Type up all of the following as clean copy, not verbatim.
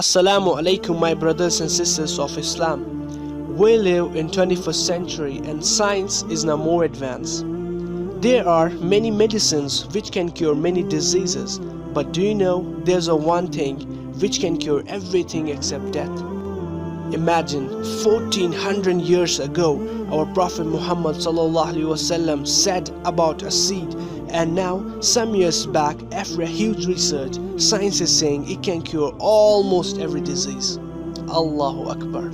Assalamu alaikum, my brothers and sisters of Islam. We live in 21st century and science is now more advanced. There are many medicines which can cure many diseases, but do you know there's a one thing which can cure everything except death? Imagine 1400 years ago our Prophet Muhammad ﷺ said about a seed, and now some years back, after a huge research, science is saying it can cure almost every disease. Allahu Akbar.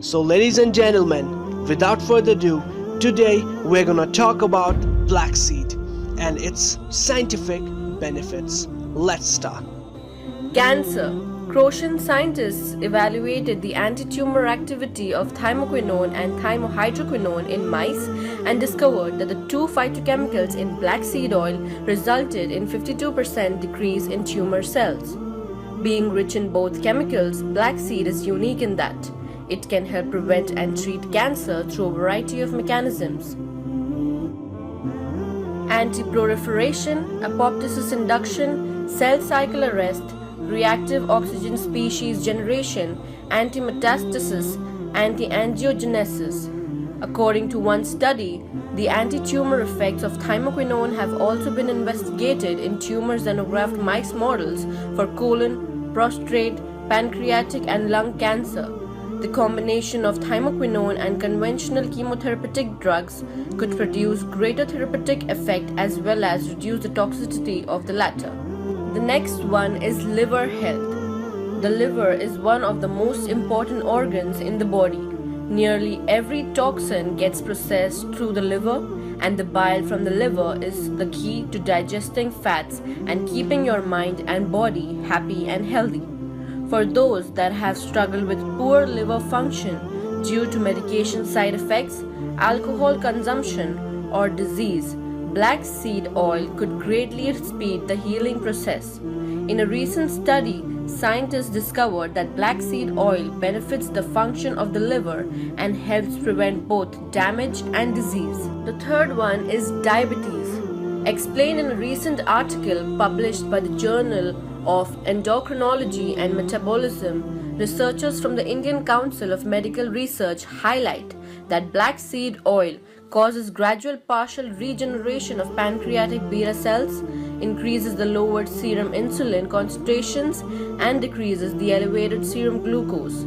So ladies and gentlemen, without further ado, today we're gonna talk about black seed and its scientific benefits. Let's start. Cancer. Croatian scientists evaluated the anti-tumor activity of thymoquinone and thymohydroquinone in mice and discovered that the two phytochemicals in black seed oil resulted in 52% decrease in tumor cells. Being rich in both chemicals, black seed is unique in that it can help prevent and treat cancer through a variety of mechanisms. Anti-proliferation, apoptosis induction, cell cycle arrest, reactive oxygen species generation, anti-metastasis, anti-angiogenesis. According to one study, the anti-tumor effects of thymoquinone have also been investigated in tumor xenograft mice models for colon, prostate, pancreatic and lung cancer. The combination of thymoquinone and conventional chemotherapeutic drugs could produce greater therapeutic effect as well as reduce the toxicity of the latter. The next one is liver health. The liver is one of the most important organs in the body. Nearly every toxin gets processed through the liver, and the bile from the liver is the key to digesting fats and keeping your mind and body happy and healthy. For those that have struggled with poor liver function due to medication side effects, alcohol consumption, or disease, black seed oil could greatly speed the healing process. In a recent study, scientists discovered that black seed oil benefits the function of the liver and helps prevent both damage and disease. The third one is diabetes. Explained in a recent article published by the Journal of Endocrinology and Metabolism, researchers from the Indian Council of Medical Research highlight that black seed oil causes gradual partial regeneration of pancreatic beta cells, increases the lowered serum insulin concentrations, and decreases the elevated serum glucose.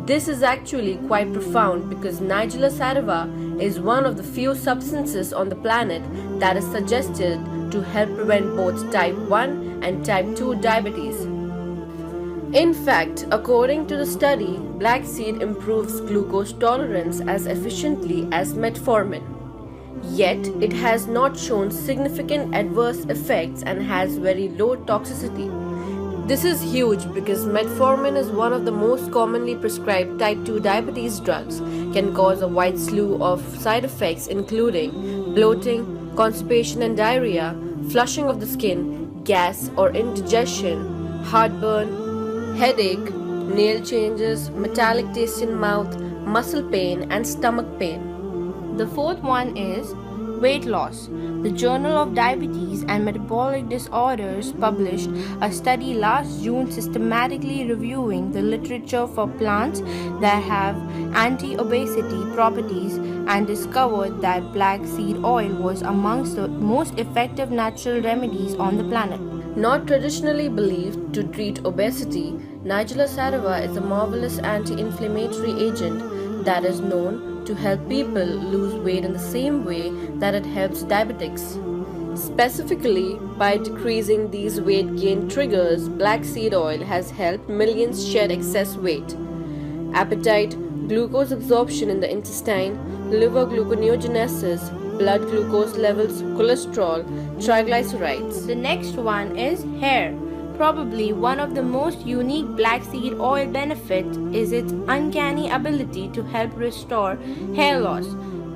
This is actually quite profound because Nigella sativa is one of the few substances on the planet that is suggested to help prevent both type 1 and type 2 diabetes. In fact, according to the study, black seed improves glucose tolerance as efficiently as metformin. Yet, it has not shown significant adverse effects and has very low toxicity. This is huge because metformin is one of the most commonly prescribed type 2 diabetes drugs, can cause a wide slew of side effects including bloating, constipation and diarrhea, flushing of the skin, gas or indigestion, heartburn, headache, nail changes, metallic taste in mouth, muscle pain and stomach pain. The fourth one is weight loss. The Journal of Diabetes and Metabolic Disorders published a study last June systematically reviewing the literature for plants that have anti-obesity properties and discovered that black seed oil was amongst the most effective natural remedies on the planet. Not traditionally believed to treat obesity, Nigella sativa is a marvelous anti-inflammatory agent that is known to help people lose weight in the same way that it helps diabetics. Specifically, by decreasing these weight gain triggers, black seed oil has helped millions shed excess weight. Appetite, glucose absorption in the intestine, liver gluconeogenesis, blood glucose levels, cholesterol, triglycerides. The next one is hair. Probably one of the most unique black seed oil benefits is its uncanny ability to help restore hair loss.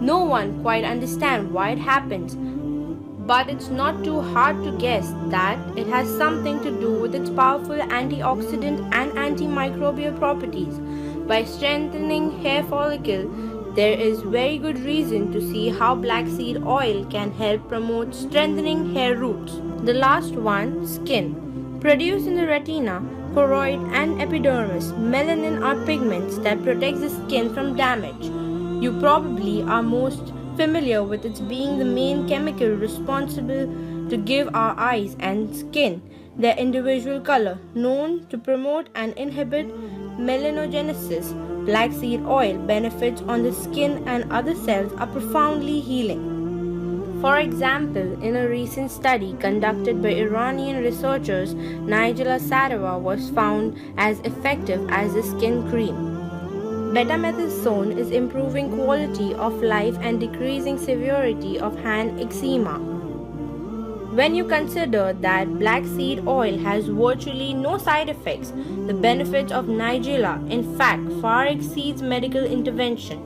No one quite understands why it happens, but it's not too hard to guess that it has something to do with its powerful antioxidant and antimicrobial properties. By strengthening hair follicle, there is very good reason to see how black seed oil can help promote strengthening hair roots. The last one, skin. Produced in the retina, choroid, and epidermis. Melanin are pigments that protect the skin from damage. You probably are most familiar with its being the main chemical responsible to give our eyes and skin their individual color, known to promote and inhibit melanogenesis. Black seed oil benefits on the skin and other cells are profoundly healing. For example, in a recent study conducted by Iranian researchers, Nigella sativa was found as effective as a skin cream. Betamethasone is improving quality of life and decreasing severity of hand eczema. When you consider that black seed oil has virtually no side effects, the benefits of Nigella, in fact, far exceeds medical intervention.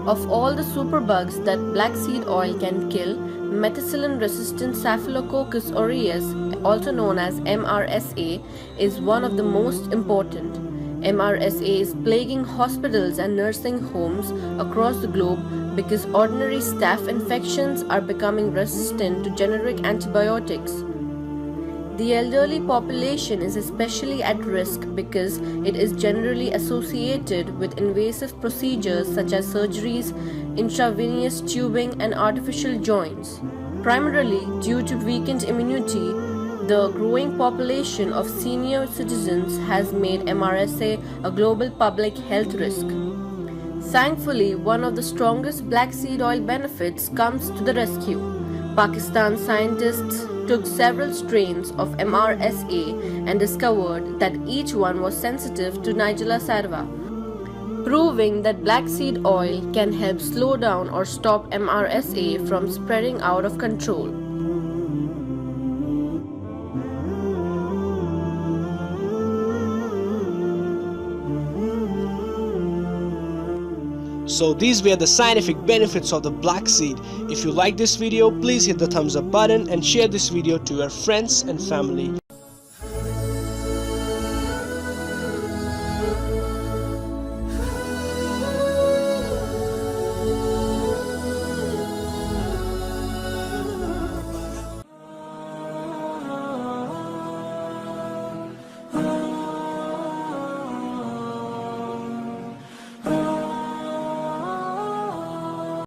Of all the superbugs that black seed oil can kill, methicillin-resistant Staphylococcus aureus, also known as MRSA, is one of the most important. MRSA is plaguing hospitals and nursing homes across the globe because ordinary staph infections are becoming resistant to generic antibiotics. The elderly population is especially at risk because it is generally associated with invasive procedures such as surgeries, intravenous tubing, and artificial joints. Primarily due to weakened immunity, the growing population of senior citizens has made MRSA a global public health risk. Thankfully, one of the strongest black seed oil benefits comes to the rescue. Pakistan scientists took several strains of MRSA and discovered that each one was sensitive to Nigella sativa, proving that black seed oil can help slow down or stop MRSA from spreading out of control. So these were the scientific benefits of the black seed. If you like this video, please hit the thumbs up button and share this video to your friends and family.